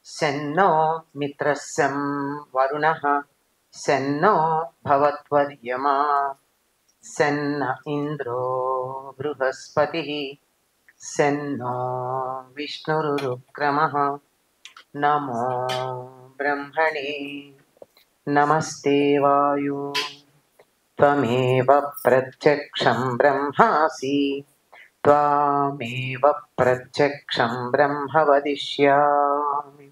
శన్నో మిత్రస్యం వరుణః శన్నో భవత్వర్యమా శన్న ఇంద్రో బృహస్పతిః శన్నో విష్ణురుక్రమః నమో బ్రహ్మణే నమస్తే వాయు త్వమేవ ప్రత్యక్షం బ్రహ్మాసి త్వామేవ ప్రత్యక్షం బ్రహ్మ వదిష్యామి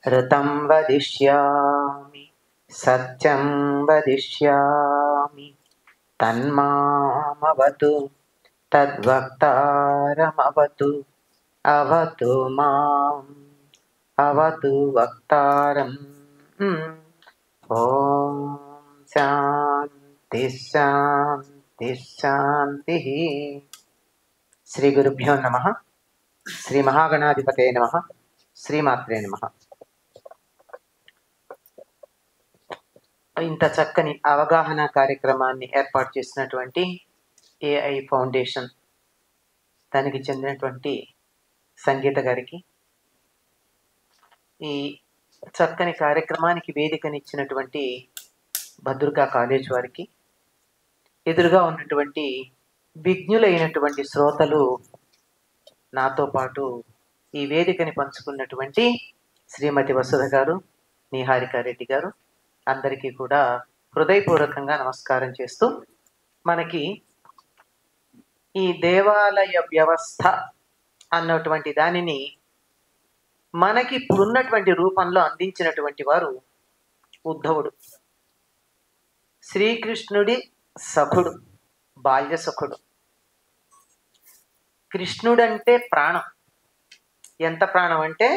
ఋతం వదిష్యామి సత్యం వదిష్యామి తన్మామవతు తద్వక్తారమవతు అవతు మాం అవతు వక్తారం ఓం శాంతి శాంతి శాంతి. శ్రీ గురుభ్యో నమః. శ్రీ మహాగణాధిపతే నమః. శ్రీమాత్రే నమః. ఇంత చక్కని అవగాహన కార్యక్రమాన్ని ఏర్పాటు చేసినటువంటి ఏఐ ఫౌండేషన్ దానికి చెందినటువంటి సంగీత గారికి, ఈ చక్కని కార్యక్రమానికి వేదికనిచ్చినటువంటి భద్రకా కాలేజ్ వారికి, ఎదురుగా ఉన్నటువంటి విజ్ఞులైనటువంటి శ్రోతలు, నాతో పాటు ఈ వేదికని పంచుకున్నటువంటి శ్రీమతి వసుధ గారు, నిహారికారెడ్డి గారు, అందరికీ కూడా హృదయపూర్వకంగా నమస్కారం చేస్తూ, మనకి ఈ దేవాలయ వ్యవస్థ అన్నటువంటి దానిని మనకి ఇప్పుడున్నటువంటి రూపంలో అందించినటువంటి వారు ఉద్ధవుడు. శ్రీకృష్ణుడి సఖుడు, బాల్య సఖుడు. కృష్ణుడంటే ప్రాణం. ఎంత ప్రాణం అంటే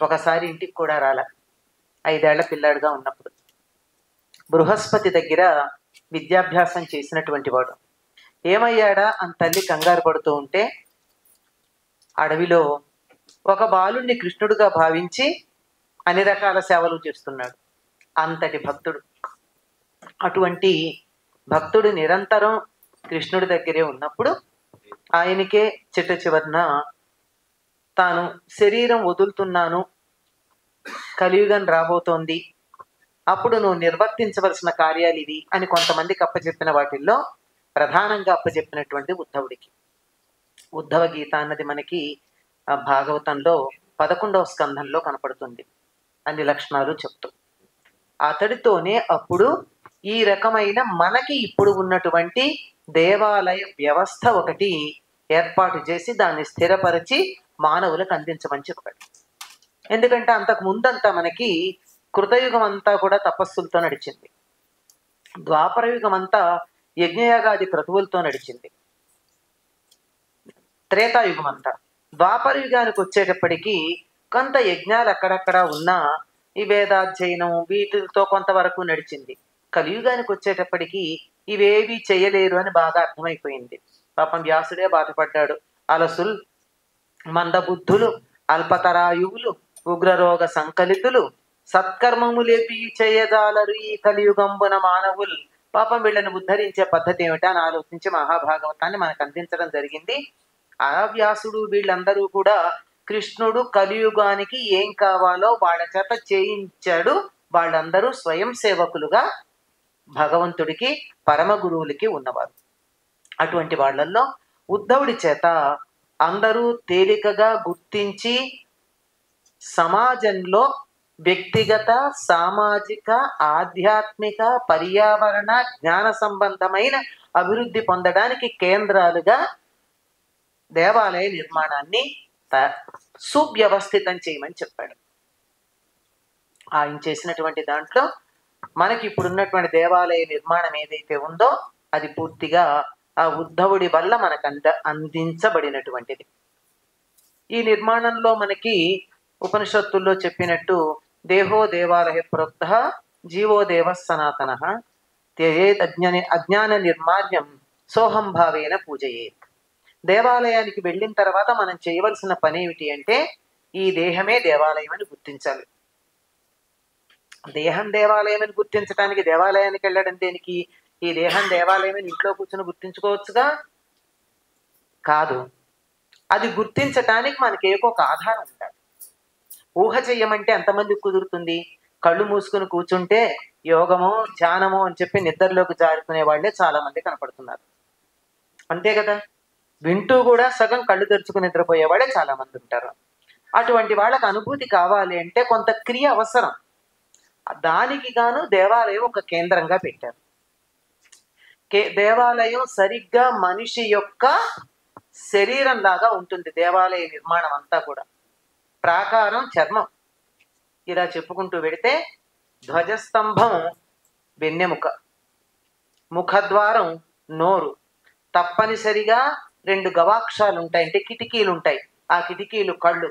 ఒకసారి ఇంటికి కూడా రాల, 5 ఏళ్ల పిల్లాడుగా ఉన్నప్పుడు. బృహస్పతి దగ్గర విద్యాభ్యాసం చేసినటువంటి వాడు. ఏమయ్యాడా అని తల్లి కంగారు పడుతూ ఉంటే అడవిలో ఒక బాలుణ్ణి కృష్ణుడుగా భావించి అన్ని రకాల సేవలు చేస్తున్నాడు. అంతటి భక్తుడు. అటువంటి భక్తుడు నిరంతరం కృష్ణుడి దగ్గరే ఉన్నప్పుడు ఆయనకే చిట్ట చివరన తాను శరీరం వదులుతున్నాను, కలియుగం రాబోతోంది, అప్పుడు నువ్వు నిర్వర్తించవలసిన కార్యాలు ఇవి అని కొంతమందికి అప్పచెప్పిన వాటిల్లో ప్రధానంగా అప్పచెప్పినటువంటి ఉద్ధవుడికి. ఉద్ధవ గీత అన్నది మనకి భాగవతంలో 11వ స్కంధంలో కనపడుతుంది అన్ని లక్షణాలు చెప్తూ. అతడితోనే అప్పుడు ఈ రకమైన మనకి ఇప్పుడు ఉన్నటువంటి దేవాలయ వ్యవస్థ ఒకటి ఏర్పాటు చేసి దాన్ని స్థిరపరిచి మానవులకు అందించమని చెప్పాడు. ఎందుకంటే అంతకు ముందంతా మనకి కృతయుగం అంతా కూడా తపస్సులతో నడిచింది. ద్వాపర యుగం అంతా యజ్ఞయాగాది క్రతువులతో నడిచింది. త్రేతాయుగం అంతా. ద్వాపర యుగానికి వచ్చేటప్పటికి కొంత యజ్ఞాలు అక్కడక్కడ ఉన్నా ఈ వేదాధ్యయనం వీటితో కొంతవరకు నడిచింది. కలియుగానికి వచ్చేటప్పటికి ఇవేవి చేయలేరు అని బాగా అర్థమైపోయింది. పాపం వ్యాసుడే బాధపడ్డాడు. అలసుల్, మందబుద్ధులు, అల్పతరాయువులు, ఉగ్రరోగ సంకలితులు, సత్కర్మములేపి చేయజాలరు ఈ కలియుగంబున మానవులు. పాపం వీళ్ళని ఉద్ధరించే పద్ధతి ఏమిటా అని ఆలోచించి మహాభాగవతాన్ని మనకు అందించడం జరిగింది. ఆ వ్యాసుడు వీళ్ళందరూ కూడా కృష్ణుడు కలియుగానికి ఏం కావాలో వాళ్ళ చేత చేయించాడు. వాళ్ళందరూ స్వయం సేవకులుగా భగవంతుడికి, పరమ గురువులకి ఉన్నవారు. అటువంటి వాళ్ళల్లో ఉద్ధవుడి చేత అందరూ తేలికగా గుర్తించి సమాజంలో వ్యక్తిగత, సామాజిక, ఆధ్యాత్మిక, పర్యావరణ, జ్ఞాన సంబంధమైన అభివృద్ధి పొందడానికి కేంద్రాలుగా దేవాలయ నిర్మాణాన్ని సువ్యవస్థితం చేయమని చెప్పాడు. ఆయన చేసినటువంటి దాంట్లో మనకి ఇప్పుడున్నటువంటి దేవాలయ నిర్మాణం ఏదైతే ఉందో అది పూర్తిగా ఆ ఉద్ధవుడి వల్ల మనకు అందించబడినటువంటిది. ఈ నిర్మాణంలో మనకి ఉపనిషత్తుల్లో చెప్పినట్టు దేహో దేవాలయ ప్రోక్త జీవో దేవ సనాతన అజ్ఞాన నిర్మాల్యం సోహం భావేన పూజయేత్. దేవాలయానికి వెళ్ళిన తర్వాత మనం చేయవలసిన పని ఏమిటి అంటే ఈ దేహమే దేవాలయం అని గుర్తించాలి. దేహం దేవాలయం అని గుర్తించడానికి దేవాలయానికి వెళ్ళడం దేనికి? ఈ దేహం దేవాలయం అని ఇంట్లో కూర్చొని గుర్తించుకోవచ్చుగా? కాదు. అది గుర్తించటానికి మనకి ఏకో ఒక ఆధారం ఉండాలి. ఊహ చెయ్యమంటే ఎంతమందికి కుదురుతుంది? కళ్ళు మూసుకుని కూర్చుంటే యోగమో ధ్యానమో అని చెప్పి నిద్రలోకి జారుకునే వాళ్ళే చాలా మంది కనపడుతున్నారు. అంతే కదా? వింటూ కూడా సగం కళ్ళు తెరుచుకుని నిద్రపోయే వాళ్ళే చాలా మంది ఉంటారు. అటువంటి వాళ్ళకి అనుభూతి కావాలి అంటే కొంత క్రియ అవసరం. దానికి గాను దేవాలయం ఒక కేంద్రంగా పెట్టారు. దేవాలయం సరిగ్గా మనిషి యొక్క శరీరం లాగా ఉంటుంది. దేవాలయ నిర్మాణం అంతా కూడా ప్రాకారం చర్మం, ఇలా చెప్పుకుంటూ వెడితే ధ్వజస్తంభం వెన్నెముక, ముఖద్వారం నోరు, తప్పనిసరిగా 2 గవాక్షాలు ఉంటాయి, అంటే కిటికీలు ఉంటాయి, ఆ కిటికీలు కళ్ళు.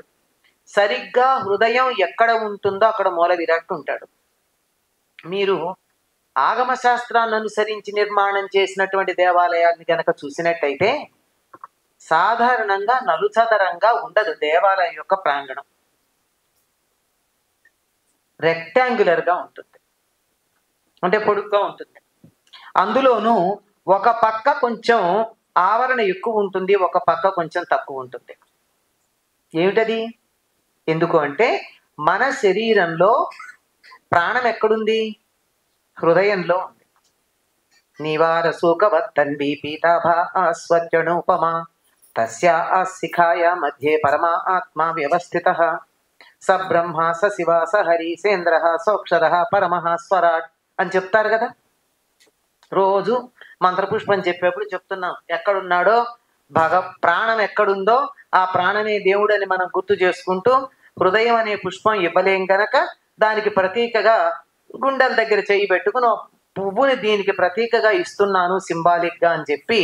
సరిగ్గా హృదయం ఎక్కడ ఉంటుందో అక్కడ మూల విరాట్ ఉంటాడు. మీరు ఆగమ శాస్త్రాన్ని అనుసరించి నిర్మాణం చేసినటువంటి దేవాలయాన్ని గనక చూసినట్టయితే సాధారణంగా నలుచదరంగా ఉండదు. దేవాలయం యొక్క ప్రాంగణం రెక్టాంగులర్ గా ఉంటుంది, అంటే పొడుగ్గా ఉంటుంది. అందులోనూ ఒక పక్క కొంచెం ఆవరణ ఎక్కువ ఉంటుంది, ఒక పక్క కొంచెం తక్కువ ఉంటుంది. ఏమిటది? ఎందుకు అంటే మన శరీరంలో ప్రాణం ఎక్కడుంది? హృదయంలో ఉంది. నివార సూకవత్తన్వి పీతాభాస్వత్యనుపమా తస్యా శిఖాయ మధ్యే పరమా ఆత్మ వ్యవస్థిత స బ్రహ్మ స శివ స హరి సేంద్ర సోక్షర పరమః స్వరాట్ అని చెప్తారు కదా. రోజు మంత్రపుష్పం చెప్పేప్పుడు చెప్తున్నాం, ఎక్కడున్నాడో ప్రాణం ఎక్కడుందో ఆ ప్రాణమే దేవుడని మనం గుర్తు చేసుకుంటూ హృదయం అనే పుష్పం ఇవ్వలేం గనక దానికి ప్రతీకగా గుండెల దగ్గర చేయి పెట్టుకుని పువ్వుని దీనికి ప్రతీకగా ఇస్తున్నాను సింబాలిక్ గా అని చెప్పి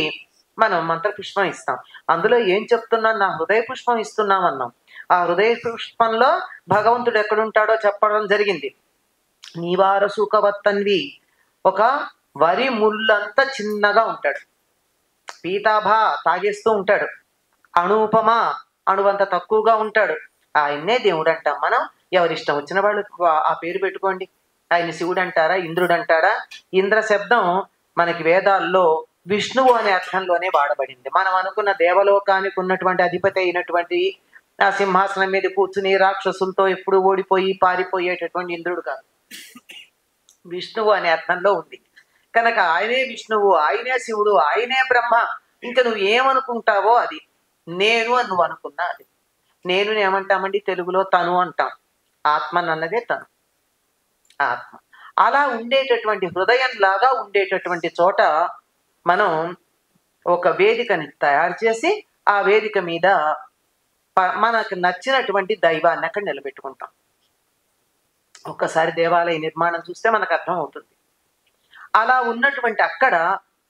మనం మంత్రపుష్పం ఇస్తాం. అందులో ఏం చెప్తున్నాం? నా హృదయ పుష్పం ఇస్తున్నాం అన్నాం. ఆ హృదయ పుష్పంలో భగవంతుడు ఎక్కడుంటాడో చెప్పడం జరిగింది. నీవార సూకవత్తన్వి, ఒక వరి ముళ్ళంతా చిన్నగా ఉంటాడు. పీతాభా తాగేస్తూ ఉంటాడు. అణూపమ అణువంత తక్కువగా ఉంటాడు. ఆయన్నే దేవుడు అంటాం మనం. ఎవరిష్టం వచ్చిన వాళ్ళు ఆ పేరు పెట్టుకోండి. ఆయన శివుడు అంటారా, ఇంద్రుడు అంటారా? ఇంద్ర శబ్దం మనకి వేదాల్లో విష్ణువు అనే అర్థంలోనే వాడబడింది. మనం అనుకున్న దేవలోకానికి ఉన్నటువంటి అధిపతి అయినటువంటి ఆ సింహాసనం మీద కూర్చుని రాక్షసులతో ఎప్పుడు ఓడిపోయి పారిపోయేటటువంటి ఇంద్రుడు కాదు, విష్ణువు అనే అర్థంలో ఉంది కనుక ఆయనే విష్ణువు, ఆయనే శివుడు, ఆయనే బ్రహ్మ. ఇంకా నువ్వు ఏమనుకుంటావో అది. నేను అని నువ్వు అనుకున్నా అది. నేను ఏమంటామండి తెలుగులో? తను అంటాం. ఆత్మన్ అన్నదే తను, ఆత్మ. అలా ఉండేటటువంటి హృదయం లాగా ఉండేటటువంటి చోట మనం ఒక వేదికని తయారు చేసి ఆ వేదిక మీద మనకు నచ్చినటువంటి దైవాన్ని అక్కడ నిలబెట్టుకుంటాం. ఒక్కసారి దేవాలయ నిర్మాణం చూస్తే మనకు అర్థం అవుతుంది. అలా ఉన్నటువంటి అక్కడ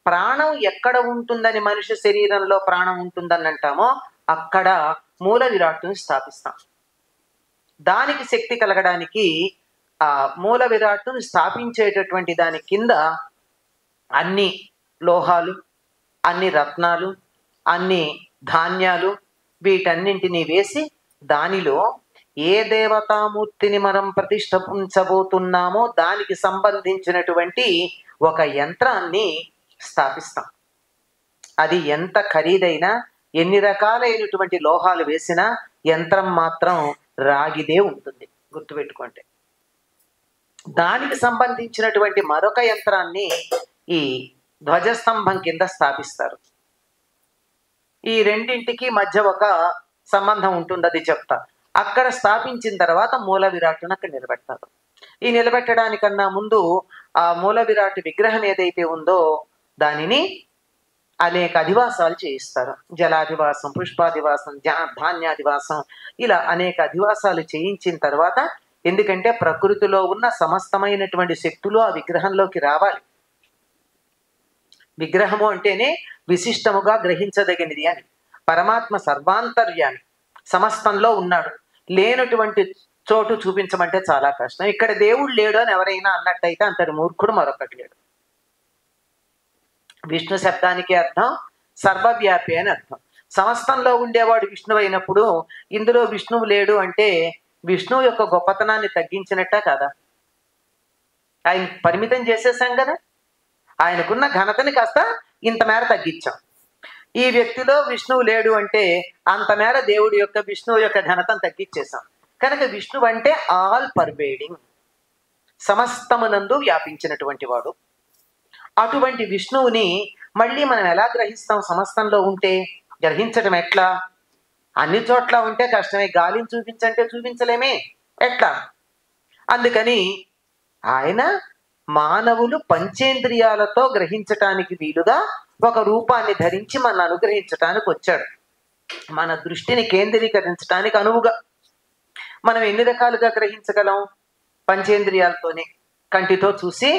ప్రాణం ఎక్కడ ఉంటుందని మనిషి శరీరంలో ప్రాణం ఉంటుందని అంటామో అక్కడ మూల విరాట్టుని స్థాపిస్తాం. దానికి శక్తి కలగడానికి ఆ మూల విరాట్టును స్థాపించేటటువంటి దాని కింద అన్ని లోహాలు, అన్ని రత్నాలు, అన్ని ధాన్యాలు వీటన్నింటినీ వేసి దానిలో ఏ దేవతామూర్తిని మనం ప్రతిష్ఠించబోతున్నామో దానికి సంబంధించినటువంటి ఒక యంత్రాన్ని స్థాపిస్తాం. అది ఎంత ఖరీదైనా, ఎన్ని రకాలైనటువంటి లోహాలు వేసినా యంత్రం మాత్రం రాగిదే ఉంటుంది, గుర్తుపెట్టుకోండి. దానికి సంబంధించినటువంటి మరొక యంత్రాన్ని ఈ ధ్వజస్తంభం కింద స్థాపిస్తారు. ఈ రెండింటికి మధ్య ఒక సంబంధం ఉంటుంది, అది చెప్తా. అక్కడ స్థాపించిన తర్వాత మూల విరాట్టును అక్కడ నిలబెడతారు. ఈ నిలబెట్టడానికన్నా ముందు ఆ మూల విరాట్ విగ్రహం ఏదైతే ఉందో దానిని అనేక అధివాసాలు చేయిస్తారు. జలాధివాసం, పుష్పాధివాసం, ధాన్యాధివాసం, ఇలా అనేక అధివాసాలు చేయించిన తర్వాత, ఎందుకంటే ప్రకృతిలో ఉన్న సమస్తమైనటువంటి శక్తులు ఆ విగ్రహంలోకి రావాలి. విగ్రహము అంటేనే విశిష్టముగా గ్రహించదగినది అని. పరమాత్మ సర్వాంతర్యామి, సమస్తంలో ఉన్నాడు. లేనటువంటి చోటు చూపించమంటే చాలా కష్టం. ఇక్కడ దేవుడు లేడు అని ఎవరైనా అన్నట్టయితే అంతటి మూర్ఖుడు మరొకటి లేడు. విష్ణు శబ్దానికి అర్థం సర్వవ్యాపి అని అర్థం. సమస్తంలో ఉండేవాడు విష్ణువు అయినప్పుడు ఇందులో విష్ణువు లేడు అంటే విష్ణువు యొక్క గొప్పతనాన్ని తగ్గించినట్ట కదా? ఆయన పరిమితం చేసేసాం కదా. ఆయనకున్న ఘనతని కాస్త ఇంత మేర తగ్గించాం. ఈ వ్యక్తిలో విష్ణువు లేడు అంటే అంత మేర దేవుడి యొక్క విష్ణువు యొక్క ఘనతను తగ్గించేసాం. కనుక విష్ణువు అంటే ఆల్ పర్వేడింగ్, సమస్తమునందు వ్యాపించినటువంటి వాడు. అటువంటి విష్ణువుని మళ్ళీ మనం ఎలా గ్రహిస్తాం? సమస్తంలో ఉంటే గ్రహించటం ఎట్లా? అన్ని చోట్ల ఉంటే కష్టమే. గాలిని చూపించంటే చూపించలేమే, ఎట్లా? అందుకని ఆయన మానవులు పంచేంద్రియాలతో గ్రహించటానికి వీలుగా ఒక రూపాన్ని ధరించి మన అనుగ్రహించటానికి వచ్చాడు. మన దృష్టిని కేంద్రీకరించడానికి అనువుగా. మనం ఎన్ని రకాలుగా గ్రహించగలం? పంచేంద్రియాలతోనే. కంటితో చూసి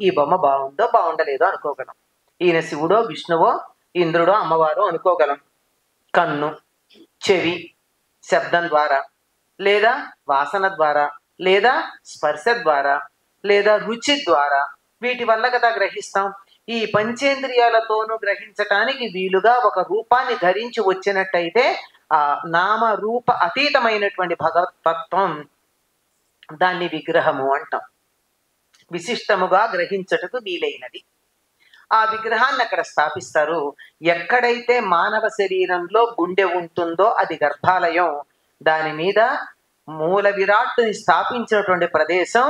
ఈ బొమ్మ బాగుందో బాగుండలేదో అనుకోగలం. ఈయన శివుడో విష్ణువో ఇంద్రుడో అమ్మవారో అనుకోగలం. కన్ను, చెవి శబ్దం ద్వారా, లేదా వాసన ద్వారా, లేదా స్పర్శ ద్వారా, లేదా రుచి ద్వారా, వీటి వల్ల కదా గ్రహిస్తాం. ఈ పంచేంద్రియాలతోనూ గ్రహించటానికి వీలుగా ఒక రూపాన్ని ధరించి వచ్చినట్టయితే ఆ నామ రూప అతీతమైనటువంటి భగవతత్వం, దాన్ని విగ్రహము అంటాం. విశిష్టముగా గ్రహించటకు వీలైనది. ఆ విగ్రహాన్ని అక్కడ స్థాపిస్తారు. ఎక్కడైతే మానవ శరీరంలో గుండె ఉంటుందో అది గర్భాలయం. దాని మీద మూల విరాట్టుని స్థాపించినటువంటి ప్రదేశం.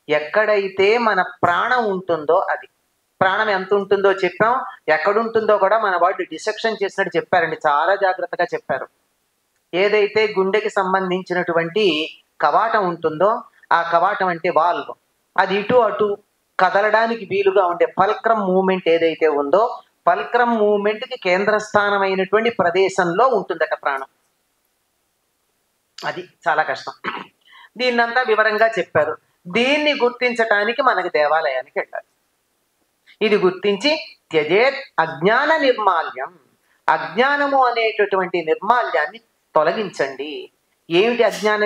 ఎక్కడైతే మన ప్రాణం ఉంటుందో అది. ప్రాణం ఎంత ఉంటుందో చెప్పాం, ఎక్కడుంటుందో కూడా మన వాళ్ళు డిసెక్షన్ చేసినట్టు చెప్పారండి, చాలా జాగ్రత్తగా చెప్పారు. ఏదైతే గుండెకి సంబంధించినటువంటి కవాటం ఉంటుందో ఆ కవాటం అంటే వాల్వ్, అది ఇటు అటు కదలడానికి వీలుగా ఉండే పల్క్రమ్ మూమెంట్ ఏదైతే ఉందో, పల్క్రమ్ మూమెంట్కి కేంద్రస్థానమైనటువంటి ప్రదేశంలో ఉంటుందట ప్రాణం. అది చాలా కష్టం. దీన్నంతా వివరంగా చెప్పారు. దీన్ని గుర్తించటానికి మనకి దేవాలయానికి వెళ్ళాలి. ఇది గుర్తించి త్యజేత్ అజ్ఞాన నిర్మాల్యం, అజ్ఞానము అనేటటువంటి నిర్మాల్యాన్ని తొలగించండి. ఏమిటి అజ్ఞాన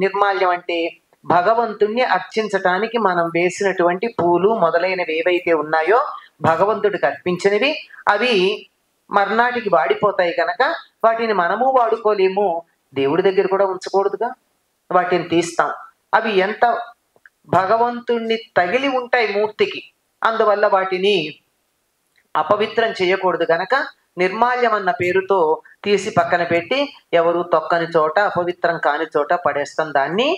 నిర్మాల్యం అంటే? భగవంతుణ్ణి అర్చించటానికి మనం వేసినటువంటి పూలు మొదలైనవి ఏవైతే ఉన్నాయో భగవంతుడికి అర్పించినవి, అవి మర్నాటికి వాడిపోతాయి కనుక వాటిని మనము వాడుకోలేము, దేవుడి దగ్గర కూడా ఉంచకూడదుగా, వాటిని తీస్తాం. అవి ఎంత భగవంతుణ్ణి తగిలి ఉంటాయి మూర్తికి, అందువల్ల వాటిని అపవిత్రం చేయకూడదు గనక నిర్మాల్యం అన్న పేరుతో తీసి పక్కన పెట్టి ఎవరు తొక్కని చోట, అపవిత్రం కాని చోట పడేస్తాం. దాన్ని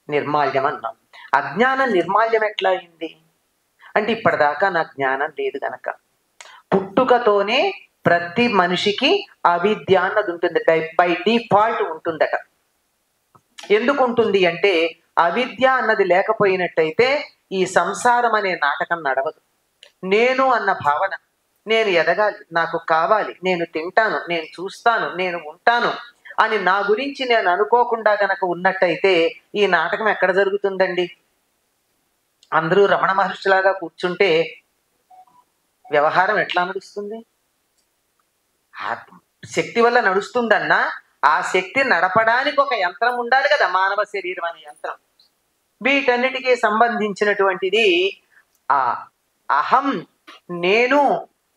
నిర్మాల్యం అన్నాం. అజ్ఞానం నిర్మాల్యం ఎట్లా అయింది అంటే, ఇప్పటిదాకా నాకు జ్ఞానం లేదు గనక. పుట్టుకతోనే ప్రతి మనిషికి అవిద్య అన్నది ఉంటుంది, బై డిఫాల్ట్ ఉంటుందట. ఎందుకు ఉంటుంది అంటే, అవిద్య అన్నది లేకపోయినట్టయితే ఈ సంసారం అనే నాటకం నడవదు. నేను అన్న భావన, నేను ఎదగాలి, నాకు కావాలి, నేను తింటాను, నేను చూస్తాను, నేను ఉంటాను అని నా గురించి నేను అనుకోకుండా గనక ఉన్నట్టయితే ఈ నాటకం ఎక్కడ జరుగుతుందండి? అందరూ రమణ మహర్షిలాగా కూర్చుంటే వ్యవహారం ఎట్లా నడుస్తుంది? శక్తి వల్ల నడుస్తుందన్నా ఆ శక్తి నడపడానికి ఒక యంత్రం ఉండాలి కదా, మానవ శరీరం అనే యంత్రం. వీటన్నిటికీ సంబంధించినటువంటిది ఆ అహం, నేను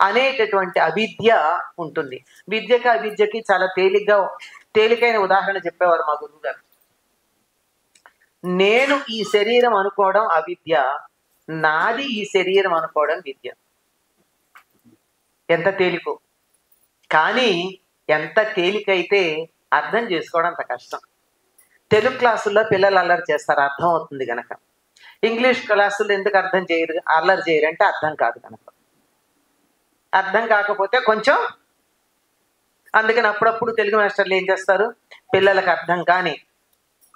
అనేటటువంటి అవిద్య ఉంటుంది. విద్యకి అవిద్యకి చాలా తేలికైన ఉదాహరణ చెప్పేవారు మా గురువు గారు. నేను ఈ శరీరం అనుకోవడం అవిద్య, నాది ఈ శరీరం అనుకోవడం విద్య. ఎంత తేలికో, కానీ ఎంత తేలికైతే అర్థం చేసుకోవడం అంత కష్టం. తెలుగు క్లాసుల్లో పిల్లలు అల్లరి చేస్తారు, అర్థం అవుతుంది కనుక. ఇంగ్లీష్ క్లాసుల్లో ఎందుకు అల్లరి చేయరు అంటే అర్థం కాదు కనుక. అర్థం కాకపోతే కొంచెం, అందుకని అప్పుడప్పుడు తెలుగు మాస్టర్లు ఏం చేస్తారు, పిల్లలకు అర్థం కాని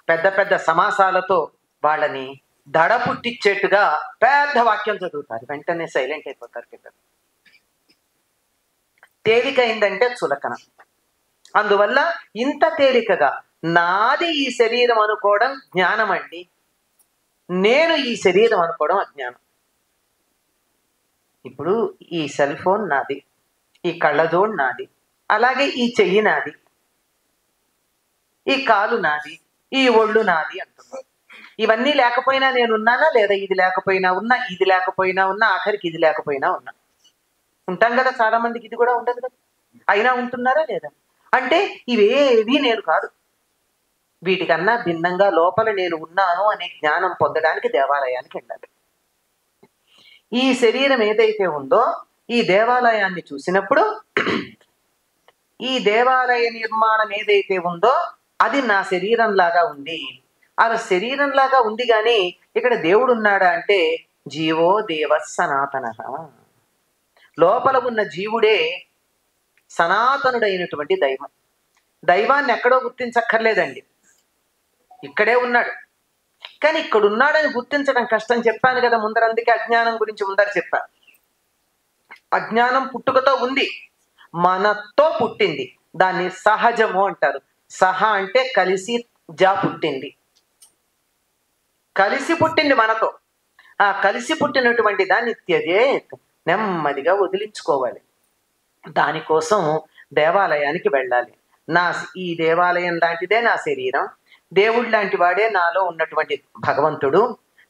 పెద్ద పెద్ద సమాసాలతో వాళ్ళని దడ పుట్టించేట్టుగా పెద్ద వాక్యం చదువుతారు, వెంటనే సైలెంట్ అయిపోతారు పిల్లలు. తేలికైందంటే చులకన. అందువల్ల ఇంత తేలికగా నాది ఈ శరీరం అనుకోవడం జ్ఞానం అండి, నేను ఈ శరీరం అనుకోవడం అజ్ఞానం. ఇప్పుడు ఈ సెల్ ఫోన్ నాది, ఈ కళ్ళజోడు నాది, అలాగే ఈ చెయ్యి నాది, ఈ కాలు నాది, ఈ ఒళ్ళు నాది అంటున్నాను. ఇవన్నీ లేకపోయినా నేనున్నానా లేదా? ఇది లేకపోయినా ఉన్నా, ఇది లేకపోయినా ఉన్నా, ఆఖరికి ఇది లేకపోయినా ఉన్నా. ఉంటాం కదా చాలా మందికి, ఇది కూడా ఉండదు కదా, అయినా ఉంటున్నారా లేదా? అంటే ఇవేవి నేను కాదు, వీటికన్నా భిన్నంగా లోపల నేను ఉన్నాను అనే జ్ఞానం పొందడానికి దేవాలయానికి వెళ్ళాలి. ఈ శరీరం ఏదైతే ఉందో ఈ దేవాలయాన్ని చూసినప్పుడు, ఈ దేవాలయ నిర్మాణం ఏదైతే ఉందో అది నా శరీరంలాగా ఉంది. అలా శరీరంలాగా ఉంది కానీ ఇక్కడ దేవుడు ఉన్నాడా అంటే జీవో దేవ సనాతన, లోపల ఉన్న జీవుడే సనాతనుడైనటువంటి దైవం. దైవాన్ని ఎక్కడో గుర్తించక్కర్లేదండి, ఇక్కడే ఉన్నాడు. కానీ ఇక్కడ ఉన్నాడని గుర్తించడం కష్టం, చెప్పాను కదా ముందర. అందుకే అజ్ఞానం గురించి ముందర చెప్పాను. అజ్ఞానం పుట్టుకతో ఉంది, మనతో పుట్టింది. దాన్ని సహజము అంటారు. సహ అంటే కలిసి, జా పుట్టింది, కలిసి పుట్టింది మనతో. ఆ కలిసి పుట్టినటువంటి దాన్ని త్యజేత్, నెమ్మదిగా వదిలించుకోవాలి. దానికోసం దేవాలయానికి వెళ్ళాలి. ఈ దేవాలయం లాంటిదే నా శరీరం, దేవుడు లాంటి వాడే నాలో ఉన్నటువంటి భగవంతుడు.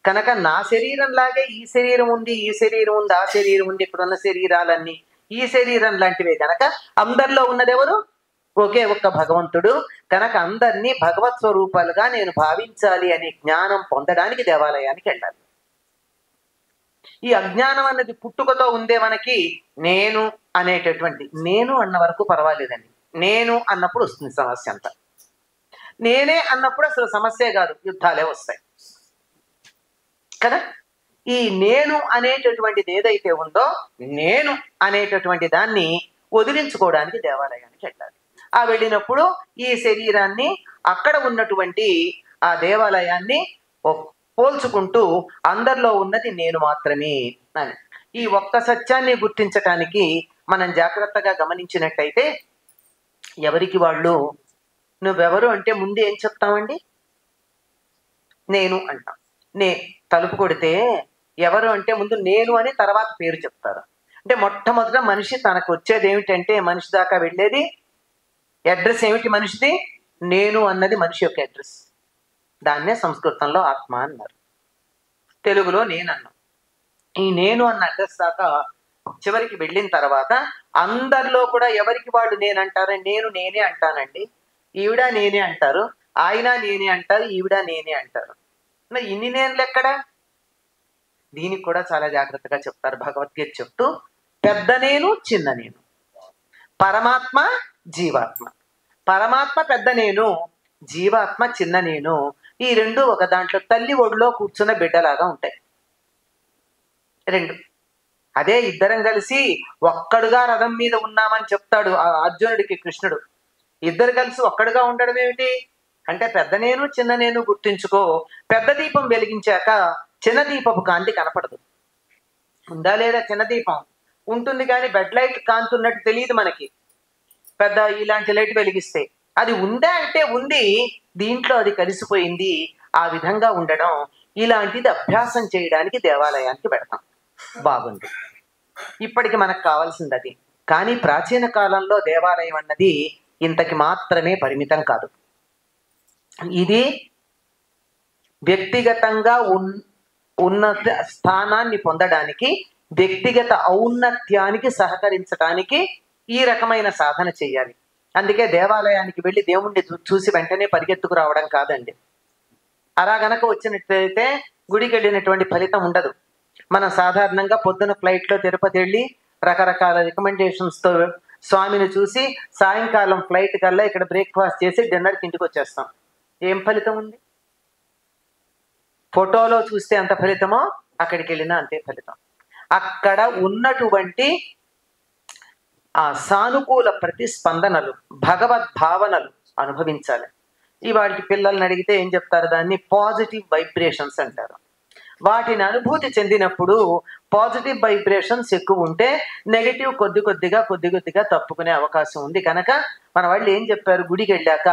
కనుక నా శరీరం లాగే ఈ శరీరం ఉంది, ఈ శరీరం ఉంది, ఆ శరీరం ఉంది. ఇక్కడ ఉన్న శరీరాలన్నీ ఈ శరీరం లాంటివే. కనుక అందరిలో ఉన్నదెవరు? ఒకే ఒక్క భగవంతుడు. కనుక అందరినీ భగవత్ స్వరూపాలుగా నేను భావించాలి అనే జ్ఞానం పొందడానికి దేవాలయానికి వెళ్ళాలి. ఈ అజ్ఞానం అన్నది పుట్టుకతో ఉందే మనకి. నేను అనేటటువంటి, నేను అన్న వరకు పర్వాలేదండి. నేను అన్నప్పుడు వస్తుంది సమస్య అంతా. నేనే అన్నప్పుడు అసలు సమస్యే కాదు, యుద్ధాలే వస్తాయి కదా. ఈ నేను అనేటటువంటిది ఏదైతే ఉందో, నేను అనేటటువంటి దాన్ని వదిలించుకోవడానికి దేవాలయానికి వెళ్ళాలి. ఆ వెళ్ళినప్పుడు ఈ శరీరాన్ని, అక్కడ ఉన్నటువంటి ఆ దేవాలయాన్ని పోల్చుకుంటూ అందరిలో ఉన్నది నేను మాత్రమే అని ఈ ఒక్క సత్యాన్ని గుర్తించటానికి మనం జాగ్రత్తగా గమనించినట్టయితే, ఎవరికి వాళ్ళు నువ్వెవరు అంటే ముందు ఏం చెప్తామండి? నేను అంటాం. తలుపు కొడితే ఎవరు అంటే ముందు నేను అని, తర్వాత పేరు చెప్తారు. అంటే మొట్టమొదట మనిషి తనకు వచ్చేది ఏమిటంటే, మనిషి దాకా వెళ్ళేది అడ్రస్ ఏమిటి మనిషిది? నేను అన్నది మనిషి యొక్క అడ్రస్. దాన్నే సంస్కృతంలో ఆత్మ అన్నారు, తెలుగులో నేను అన్నాం. ఈ నేను అన్న అడ్రస్ దాకా చివరికి వెళ్ళిన తర్వాత అందరిలో కూడా ఎవరికి వాళ్ళు నేనంటారు. నేను నేనే అంటానండి, ఈవిడ నేనే అంటారు, ఆయన నేనే అంటారు, ఈవిడ నేనే అంటారు. ఇన్ని నేనులు ఎక్కడా? దీనికి కూడా చాలా జాగ్రత్తగా చెప్తారు భగవద్గీత చెప్తూ. పెద్ద నేను, చిన్న నేను, పరమాత్మ జీవాత్మ. పరమాత్మ పెద్ద నేను, జీవాత్మ చిన్న నేను. ఈ రెండు ఒక దాంట్లో తల్లి ఒడిలో కూర్చున్న బిడ్డలాగా ఉంటాయి రెండు. అదే ఇద్దరం కలిసి ఒక్కడుగా రథం మీద ఉన్నామని చెప్తాడు అర్జునుడికి కృష్ణుడు. ఇద్దరు కలిసి ఒక్కడుగా ఉండడం ఏమిటి అంటే, పెద్ద నేను చిన్న నేను గుర్తించుకో. పెద్ద దీపం వెలిగించాక చిన్న దీపపు కాంతి కనపడదు. ఉందా లేదా? చిన్న దీపం ఉంటుంది కానీ బెడ్ లైట్ కాంతున్నట్టు తెలియదు మనకి. పెద్ద ఇలాంటి లైట్ వెలిగిస్తే అది ఉందా అంటే ఉంది, దీంట్లో అది కలిసిపోయింది. ఆ విధంగా ఉండడం, ఇలాంటిది అభ్యాసం చేయడానికి దేవాలయానికి పెడతాం. బాగుంది, ఇప్పటికి మనకు కావాల్సింది అది. కానీ ప్రాచీన కాలంలో దేవాలయం అన్నది ఇంతకి మాత్రమే పరిమితం కాదు. ఇది వ్యక్తిగతంగా ఉన్నత స్థానాన్ని పొందడానికి, వ్యక్తిగత ఔన్నత్యానికి సహకరించడానికి ఈ రకమైన సాధన చేయాలి. అందుకే దేవాలయానికి వెళ్ళి దేవుణ్ణి చూసి వెంటనే పరిగెత్తుకు రావడం కాదండి. అలా గనక వచ్చినట్లయితే గుడికి వెళ్ళినటువంటి ఫలితం ఉండదు. మనం సాధారణంగా పొద్దున ఫ్లైట్లో తిరుపతి వెళ్ళి రకరకాల రికమెండేషన్స్తో స్వామిని చూసి సాయంకాలం ఫ్లైట్ కల్లా ఇక్కడ బ్రేక్ఫాస్ట్ చేసి డిన్నర్కి ఇంటికి వచ్చేస్తాం. ఏం ఫలితం ఉంది? ఫోటోలో చూస్తే అంత ఫలితమో అక్కడికి వెళ్ళినా అంతే ఫలితం. అక్కడ ఉన్నటువంటి ఆ సానుకూల ప్రతిస్పందనలు, భగవద్భావనలు అనుభవించాలి. ఇవాటి పిల్లల్ని అడిగితే ఏం చెప్తారు? దాన్ని పాజిటివ్ వైబ్రేషన్స్ అంటారు. వాటిని అనుభూతి చెందినప్పుడు పాజిటివ్ వైబ్రేషన్స్ ఎక్కువ ఉంటే నెగిటివ్ కొద్ది కొద్దిగా తప్పుకునే అవకాశం ఉంది. కనుక మన వాళ్ళు ఏం చెప్పారు? గుడికి వెళ్ళాక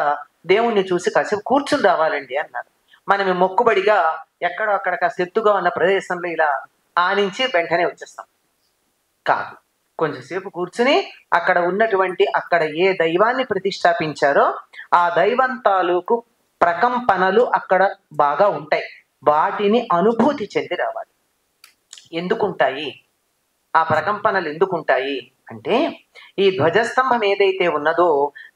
దేవుణ్ణి చూసి కాసేపు కూర్చుని రావాలండి అన్నారు. మనం మొక్కుబడిగా ఎక్కడో అక్కడ కాస్త ఎత్తుగా ఉన్న ప్రదేశంలో ఇలా ఆనించి వెంటనే వచ్చేస్తాం. కాదు, కొంచెంసేపు కూర్చుని అక్కడ ఉన్నటువంటి, అక్కడ ఏ దైవాన్ని ప్రతిష్టాపించారో ఆ దైవం తాలూకు ప్రకంపనలు అక్కడ బాగా ఉంటాయి. వాటిని అనుభూతి చెంది రావాలి. ఎందుకుంటాయి ఆ ప్రకంపనలు? ఎందుకుంటాయి అంటే, ఈ ధ్వజస్తంభం ఏదైతే ఉన్నదో,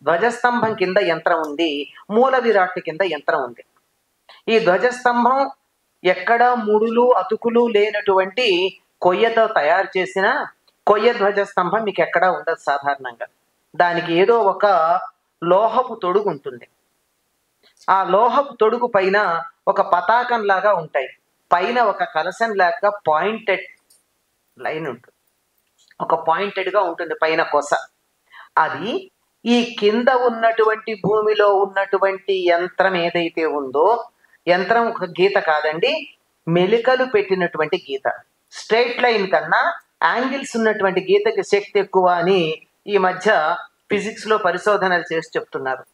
ధ్వజస్తంభం కింద యంత్రం ఉంది, మూల విరాట్ కింద యంత్రం ఉంది. ఈ ధ్వజస్తంభం ఎక్కడ ముడులు అతుకులు లేనటువంటి కొయ్యతో తయారు చేసిన కొయ్య ధ్వజస్తంభం మీకు ఎక్కడా ఉండదు సాధారణంగా. దానికి ఏదో ఒక లోహపు తొడుగు ఉంటుంది. ఆ లోహపు తొడుగు పైన ఒక పతాకం లాగా ఉంటాయి, పైన ఒక కలశం లాగా పాయింటెడ్ లైన్ ఉంటుంది, ఒక పాయింటెడ్గా ఉంటుంది పైన కొస. అది ఈ కింద ఉన్నటువంటి భూమిలో ఉన్నటువంటి యంత్రం ఏదైతే ఉందో, యంత్రం ఒక గీత కాదండి, మెలికలు పెట్టినటువంటి గీత. స్ట్రైట్ లైన్ కన్నా యాంగిల్స్ ఉన్నటువంటి గీతకి శక్తి ఎక్కువ అని ఈ మధ్య ఫిజిక్స్లో పరిశోధనలు చేసి చెప్తున్నారు.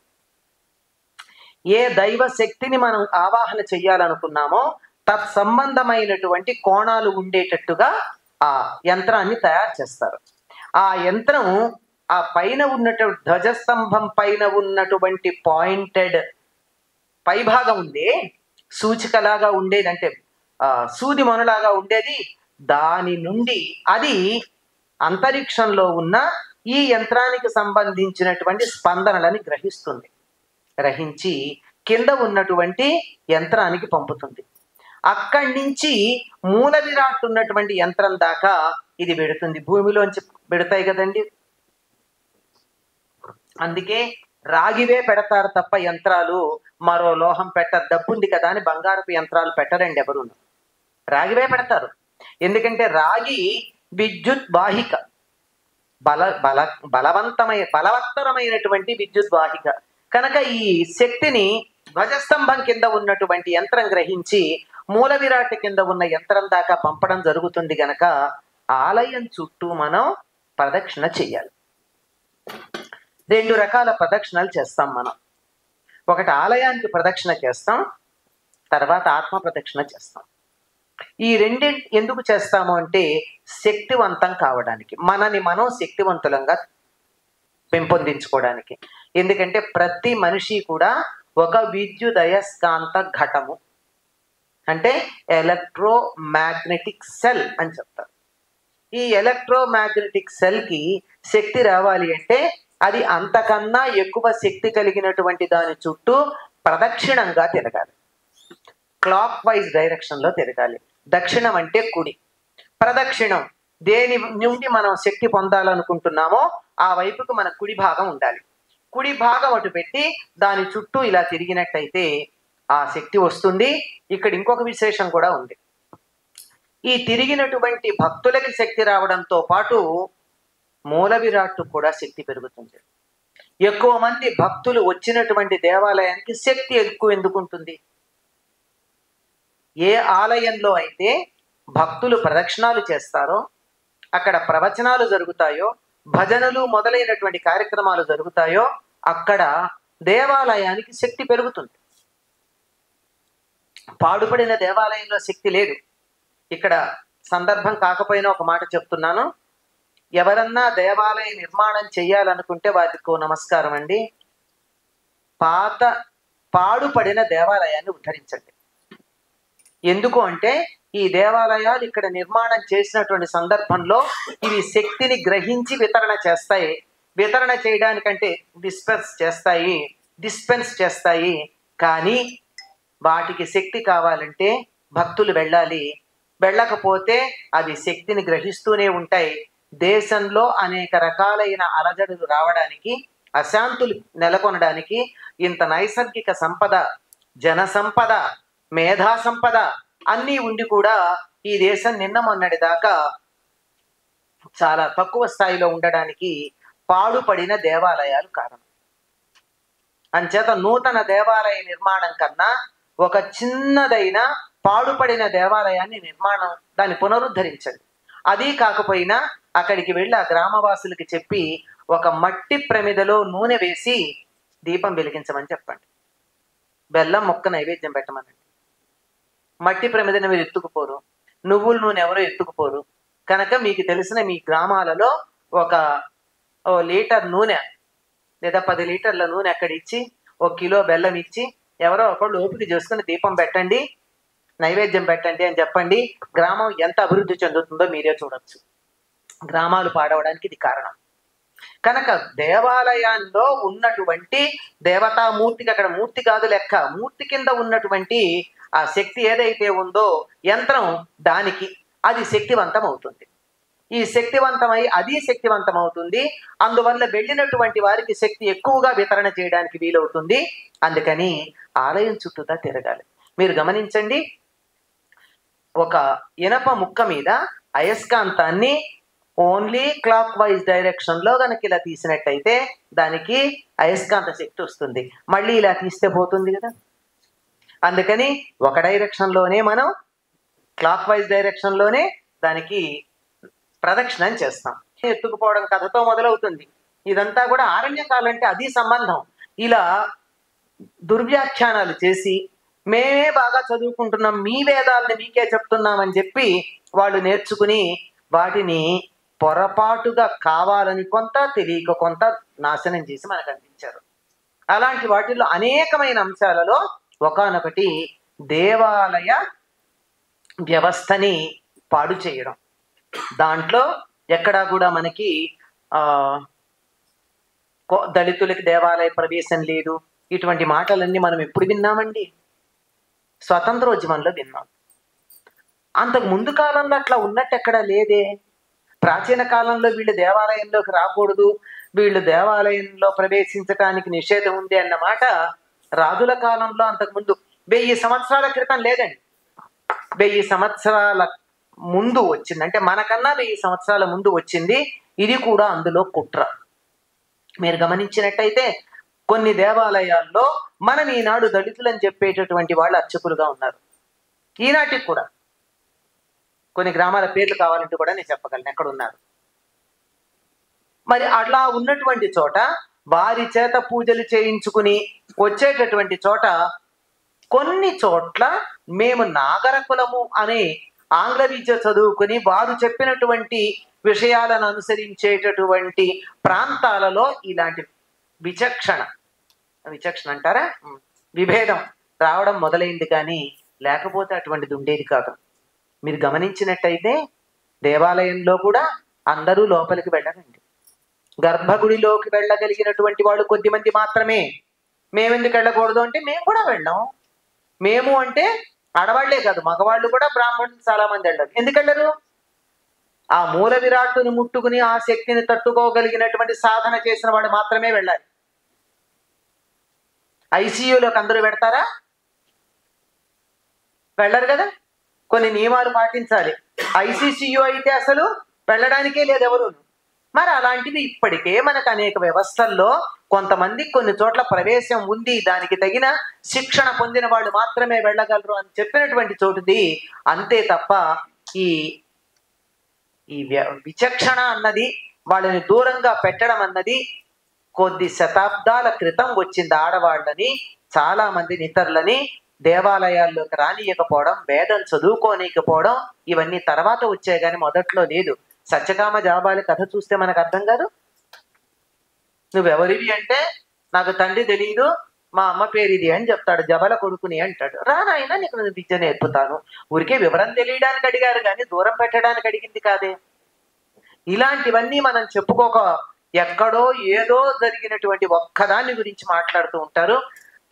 ఏ దైవ శక్తిని మనం ఆవాహన చెయ్యాలనుకున్నామో తత్సంబంధమైనటువంటి కోణాలు ఉండేటట్టుగా ఆ యంత్రాన్ని తయారు చేస్తారు. ఆ యంత్రం ఆ పైన ఉన్నటువంటి ధ్వజస్తంభం పైన ఉన్నటువంటి పాయింటెడ్ పైభాగం ఉందే, సూచికలాగా ఉండేది, అంటే సూది మొనలాగా ఉండేది, దాని నుండి అది అంతరిక్షంలో ఉన్న ఈ యంత్రానికి సంబంధించినటువంటి స్పందనలని గ్రహించి కింద ఉన్నటువంటి యంత్రానికి పంపుతుంది. అక్కడి నుంచి మూల విరాట్ ఉన్నటువంటి యంత్రం దాకా ఇది పెడుతుంది. భూమిలోంచి పెడతాయి కదండి, అందుకే రాగివే పెడతారు తప్ప యంత్రాలు మరో లోహం పెట్టరు. డబ్బుంది కదా అని బంగారపు యంత్రాలు పెట్టరండి ఎవరు, రాగివే పెడతారు. ఎందుకంటే రాగి విద్యుత్ వాహిక, బలవత్తరమైనటువంటి విద్యుత్ వాహిక కనుక ఈ శక్తిని ధ్వజస్తంభం కింద ఉన్నటువంటి యంత్రం గ్రహించి మూల విరాట్ కింద ఉన్న యంత్రం దాకా పంపడం జరుగుతుంది. గనక ఆలయం చుట్టూ మనం ప్రదక్షిణ చెయ్యాలి. 2 రకాల ప్రదక్షిణలు చేస్తాం మనం. ఒకటి ఆలయానికి ప్రదక్షిణ చేస్తాం, తర్వాత ఆత్మ ప్రదక్షిణ చేస్తాం. ఈ రెండింటి ఎందుకు చేస్తాము అంటే శక్తివంతం కావడానికి, మనని మనం శక్తివంతులంగా పెంపొందించుకోవడానికి. ఎందుకంటే ప్రతి మనిషి కూడా ఒక విద్యుదయస్కాంత ఘటము, అంటే ఎలక్ట్రోమాగ్నెటిక్ సెల్ అని చెప్తారు. ఈ ఎలక్ట్రోమాగ్నెటిక్ సెల్కి శక్తి రావాలి అంటే అది అంతకన్నా ఎక్కువ శక్తి కలిగినటువంటి దాని చుట్టూ ప్రదక్షిణంగా తిరగాలి, క్లాక్ వైజ్ డైరెక్షన్లో తిరగాలి. దక్షిణం అంటే కుడి, ప్రదక్షిణం దేని నుండి మనం శక్తి పొందాలనుకుంటున్నామో ఆ వైపుకు మన కుడి భాగం ఉండాలి. కుడి భాగం అటు పెట్టి దాని చుట్టూ ఇలా తిరిగినట్టయితే ఆ శక్తి వస్తుంది. ఇక్కడ ఇంకొక విశేషం కూడా ఉంది. ఈ తిరిగినటువంటి భక్తులకి శక్తి రావడంతో పాటు మూల విరాట్టు కూడా శక్తి పెరుగుతుంది. ఎక్కువ మంది భక్తులు వచ్చినటువంటి దేవాలయానికి శక్తి ఎక్కువ ఎందుకు ఉంటుంది? ఏ ఆలయంలో అయితే భక్తులు ప్రదక్షిణాలు చేస్తారో, అక్కడ ప్రవచనాలు జరుగుతాయో, భజనలు మొదలైనటువంటి కార్యక్రమాలు జరుగుతాయో అక్కడ దేవాలయానికి శక్తి పెరుగుతుంది. పాడుపడిన దేవాలయంలో శక్తి లేదు. ఇక్కడ సందర్భం కాకపోయినా ఒక మాట చెప్తున్నాను. ఎవరన్నా దేవాలయ నిర్మాణం చేయాలనుకుంటే వారికి నమస్కారం అండి, పాడుపడిన దేవాలయాన్ని ఉద్ధరించండి. ఎందుకు అంటే ఈ దేవాలయాలు ఇక్కడ నిర్మాణం చేసినటువంటి సందర్భంలో ఇవి శక్తిని గ్రహించి వితరణ చేస్తాయి. వితరణ చేయడానికంటే డిస్పెన్స్ చేస్తాయి. కానీ వాటికి శక్తి కావాలంటే భక్తులు వెళ్ళాలి. వెళ్ళకపోతే అవి శక్తిని గ్రహిస్తూనే ఉంటాయి. దేశంలో అనేక రకాలైన అలజడులు రావడానికి, అశాంతులు నెలకొనడానికి ఇంత నైసర్గిక సంపద, జన సంపద, మేధా సంపద అన్నీ ఉండి కూడా ఈ దేశం నిన్న మొన్నటి దాకా చాలా తక్కువ స్థాయిలో ఉండడానికి పాడుపడిన దేవాలయాలు కారణం. అంచేత నూతన దేవాలయ నిర్మాణం కన్నా ఒక చిన్నదైన పాడుపడిన దేవాలయాన్ని దాన్ని పునరుద్ధరించండి. అది కాకపోయినా అక్కడికి వెళ్ళి ఆ గ్రామవాసులకి చెప్పి ఒక మట్టి ప్రమిదలో నూనె వేసి దీపం వెలిగించమని చెప్పండి. బెల్లం ముక్క నైవేద్యం పెట్టమనండి. మట్టి ప్రమిదని మీరు ఎత్తుకుపోరు, నువ్వుల నూనె ఎవరో ఎత్తుకుపోరు. కనుక మీకు తెలిసిన మీ గ్రామాలలో ఒక లీటర్ నూనె లేదా 10 లీటర్ల నూనె అక్కడ ఇచ్చి 1 కిలో బెల్లం ఇచ్చి ఎవరో ఒకళ్ళు ఓపిక చేసుకుని దీపం పెట్టండి, నైవేద్యం పెట్టండి అని చెప్పండి. గ్రామం ఎంత అభివృద్ధి చెందుతుందో మీరే చూడొచ్చు. గ్రామాలు పాడవడానికి ఇది కారణం. కనుక దేవాలయాల్లో ఉన్నటువంటి దేవతామూర్తికి, అక్కడ మూర్తి కాదు లెక్క, మూర్తి కింద ఉన్నటువంటి ఆ శక్తి ఏదైతే ఉందో యంత్రం, దానికి అది శక్తివంతం అవుతుంది. ఈ శక్తివంతమై అది శక్తివంతం అవుతుంది. అందువల్ల వెళ్ళినటువంటి వారికి శక్తి ఎక్కువగా వితరణ చేయడానికి వీలవుతుంది. అందుకని ఆలయం చుట్టూతా తిరగాలి. మీరు గమనించండి, ఒక ఇనప ముక్క మీద అయస్కాంతాన్ని ఓన్లీ క్లాక్ వైజ్ డైరెక్షన్లో కనుక ఇలా తీసినట్టయితే దానికి అయస్కాంత శక్తి వస్తుంది. మళ్ళీ ఇలా తీస్తే పోతుంది కదా. అందుకని ఒక డైరెక్షన్లోనే మనం క్లాక్ వైజ్ డైరెక్షన్లోనే దానికి ప్రదక్షిణం చేస్తాం. ఎత్తుకుపోవడం కథతో మొదలవుతుంది. ఇదంతా కూడా ఆరణ్యకాలం అంటే అది సంబంధం. ఇలా దుర్వ్యాఖ్యానాలు చేసి మేమే బాగా చదువుకుంటున్నాం, మీ వేదాలని మీకే చెప్తున్నామని చెప్పి వాళ్ళు నేర్చుకుని వాటిని పొరపాటుగా కావాలని కొంత, తెలియక కొంత నాశనం చేసి మనకు అందించారు. అలాంటి వాటిల్లో అనేకమైన అంశాలలో ఒకానొకటి దేవాలయ వ్యవస్థని పాడు చేయడం. దాంట్లో ఎక్కడా కూడా మనకి దళితులకి దేవాలయ ప్రవేశం లేదు, ఇటువంటి మాటలన్నీ మనం ఎప్పుడు విన్నామండి? స్వతంత్రోద్యమంలో విన్నాం. అంతకు ముందు కాలంలో అట్లా ఉన్నట్టు ఎక్కడా లేదే. ప్రాచీన కాలంలో వీళ్ళు దేవాలయంలోకి రాకూడదు, వీళ్ళు దేవాలయంలో ప్రవేశించడానికి నిషేధం ఉంది అన్నమాట రాజుల కాలంలో అంతకుముందు 1000 సంవత్సరాల క్రితం లేదండి. 1000 సంవత్సరాల ముందు వచ్చింది, అంటే మనకన్నా 1000 సంవత్సరాల ముందు వచ్చింది. ఇది కూడా అందులో కుట్ర. మీరు గమనించినట్టయితే కొన్ని దేవాలయాల్లో మనం ఈనాడు దళితులని చెప్పేటటువంటి వాళ్ళు అర్చకులుగా ఉన్నారు. ఈనాటికి కూడా కొన్ని గ్రామాల పేర్లు కావాలంటే కూడా నేను చెప్పగలను ఎక్కడ ఉన్నారు. మరి అట్లా ఉన్నటువంటి చోట వారి చేత పూజలు చేయించుకుని వచ్చేటటువంటి చోట కొన్ని చోట్ల మేము నాగరకులము అనే ఆంగ్ల విద్య చదువుకుని వారు చెప్పినటువంటి విషయాలను అనుసరించేటటువంటి ప్రాంతాలలో ఇలాంటి విచక్షణ అంటారా, విభేదం రావడం మొదలైంది. కానీ లేకపోతే అటువంటిది ఉండేది కాదు. మీరు గమనించినట్టయితే దేవాలయంలో కూడా అందరూ లోపలికి వెళ్ళరండి. గర్భగుడిలోకి వెళ్ళగలిగినటువంటి వాళ్ళు కొద్దిమంది మాత్రమే. మేమెందుకు వెళ్ళకూడదు అంటే మేము కూడా వెళ్ళాం. మేము అంటే ఆడవాళ్లే కాదు, మగవాళ్ళు కూడా, బ్రాహ్మణులు చాలా మంది వెళ్ళరు. ఎందుకు వెళ్ళరు? ఆ మూల విరాట్టుని ముట్టుకుని ఆ శక్తిని తట్టుకోగలిగినటువంటి సాధన చేసిన వాడు మాత్రమే వెళ్ళాలి. ఐసీయూలోకి అందరూ పెడతారా? వెళ్ళరు కదా. కొన్ని నియమాలు పాటించాలి. ఐసీసీయూ అయితే అసలు వెళ్ళడానికే లేదు ఎవరు. మరి అలాంటివి ఇప్పటికే మనకు అనేక వ్యవస్థల్లో కొంతమంది కొన్ని చోట్ల ప్రవేశం ఉంది, దానికి తగిన శిక్షణ పొందిన వాళ్ళు మాత్రమే వెళ్ళగలరు అని చెప్పినటువంటి చోటుది. అంతే తప్ప ఈ విచక్షణ అన్నది, వాళ్ళని దూరంగా పెట్టడం అన్నది కొద్ది శతాబ్దాల క్రితం వచ్చింది. ఆడవాళ్ళని, చాలా మంది ఇతరులని దేవాలయాల్లోకి రానియకపోవడం, వేదం చదువుకోనికపోవడం, ఇవన్నీ తర్వాత వచ్చాయి కానీ మొదట్లో లేదు. సత్యకామ జాబాలి కథ చూస్తే మనకు అర్థం కాదు. నువ్వెవరివి అంటే నాకు తండ్రి తెలియదు, మా అమ్మ పేరు ఇది అని చెప్తాడు. జబల కొడుకుని అంటాడు. రానాయన నీకు నేను విద్య నేర్పుతాను. ఊరికే వివరం తెలియడానికి అడిగారు కానీ దూరం పెట్టడానికి అడిగింది కాదే. ఇలాంటివన్నీ మనం చెప్పుకోక ఎక్కడో ఏదో జరిగినటువంటి ఒక్కదాన్ని గురించి మాట్లాడుతూ ఉంటారు.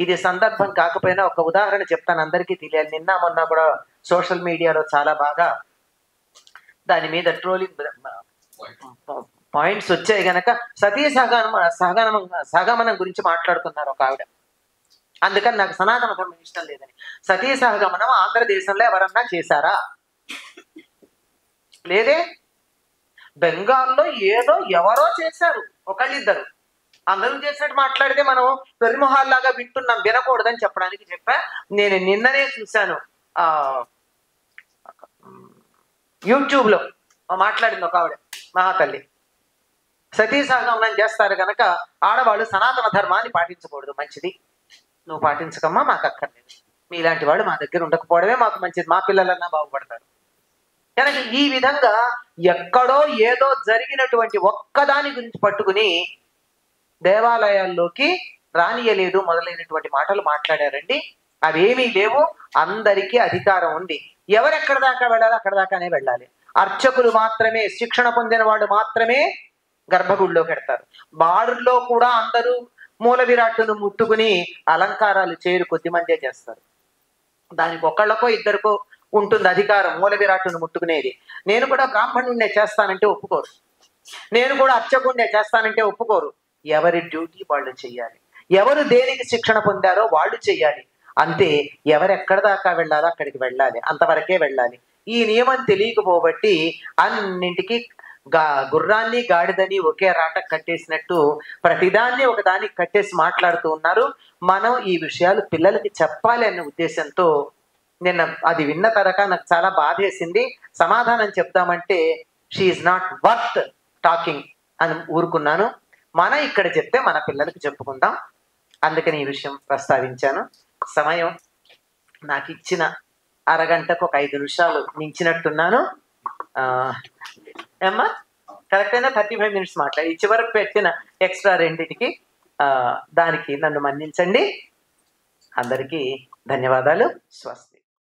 ఇది సందర్భం కాకపోయినా ఒక ఉదాహరణ చెప్తాను, అందరికీ తెలియాలి. నిన్న మొన్న కూడా సోషల్ మీడియాలో చాలా బాగా దాని మీద ట్రోలింగ్ పాయింట్స్ వచ్చాయి గనక సతీ సహగమనం గురించి మాట్లాడుతున్నారు ఒక ఆవిడ. అందుకని నాకు సనాతన ధర్మం ఇష్టం లేదని. సతీ సహగమనం ఆంధ్రదేశంలో ఎవరన్నా చేశారా? లేదే. బెంగాల్లో ఏదో ఎవరో చేశారు, ఒకళ్ళిద్దరు. అందరూ చేసినట్టు మాట్లాడితే మనం పెరిమొహాల్లాగా వింటున్నాం, వినకూడదని చెప్పడానికి చెప్పా. నేను నిన్ననే చూశాను, యూట్యూబ్లో మాట్లాడింది ఒక ఆవిడ, మహాతల్లి. సతీ సహగమనం చేస్తారు కనుక ఆడవాళ్ళు సనాతన ధర్మాన్ని పాటించకూడదు. మంచిది, నువ్వు పాటించకమ్మా, మాకు అక్కర్లేదు. మీలాంటి వాడు మా దగ్గర ఉండకపోవడమే మాకు మంచిది, మా పిల్లలన్నా బాగుపడతారు. కనుక ఈ విధంగా ఎక్కడో ఏదో జరిగినటువంటి ఒక్కదాని గురించి పట్టుకుని దేవాలయాల్లోకి రానియలేదు మొదలైనటువంటి మాటలు మాట్లాడారండి. అవేమీ లేవు. అందరికీ అధికారం ఉంది. ఎవరెక్కడ దాకా వెళ్ళాలి అక్కడ దాకానే వెళ్ళాలి. అర్చకులు మాత్రమే, శిక్షణ పొందిన వాళ్ళు మాత్రమే గర్భగుడిలోకి వెడతారు. బారుల్లో కూడా అందరూ మూల విరాట్టును ముట్టుకుని అలంకారాలు చేయరు, కొద్దిమందే చేస్తారు. దానికి ఒకళ్ళకో ఇద్దరికో ఉంటుంది అధికారం మూల విరాట్టును ముట్టుకునేది. నేను కూడా బ్రాహ్మణుడినే చేస్తానంటే ఒప్పుకోరు, నేను కూడా అర్చకుడినే చేస్తానంటే ఒప్పుకోరు. ఎవరి డ్యూటీ వాళ్ళు చెయ్యాలి. ఎవరు దేనికి శిక్షణ పొందారో వాళ్ళు చెయ్యాలి. అంతే. ఎవరెక్కడ దాకా వెళ్ళాలో అక్కడికి వెళ్ళాలి, అంతవరకే వెళ్ళాలి. ఈ నియమం తెలియకపోబట్టి అన్నింటికి గుర్రాన్ని గాడిదని ఒకే రాట కట్టేసినట్టు ప్రతిదాన్ని ఒకదానికి కట్టేసి మాట్లాడుతూ ఉన్నారు. మనం ఈ విషయాలు పిల్లలకి చెప్పాలి అనే ఉద్దేశంతో నిన్న అది విన్న తరక నాకు చాలా బాధేసింది. సమాధానం చెప్తామంటే షీఈ్ నాట్ వర్త్ టాకింగ్ అని ఊరుకున్నాను. మనం ఇక్కడ చెప్తే మన పిల్లలకి చెప్పుకుందాం, అందుకని ఈ విషయం ప్రస్తావించాను. సమయం నాకు ఇచ్చిన అరగంటకు ఒక 5 నిమిషాలు మించినట్టున్నాను. ఏమ్మా కరెక్ట్ అయినా 35 మినిట్స్ మాట్లాడి చివరకు పెట్టిన ఎక్స్ట్రా రెండింటికి దానికి నన్ను మన్నించండి. అందరికీ ధన్యవాదాలు. స్వస్తి.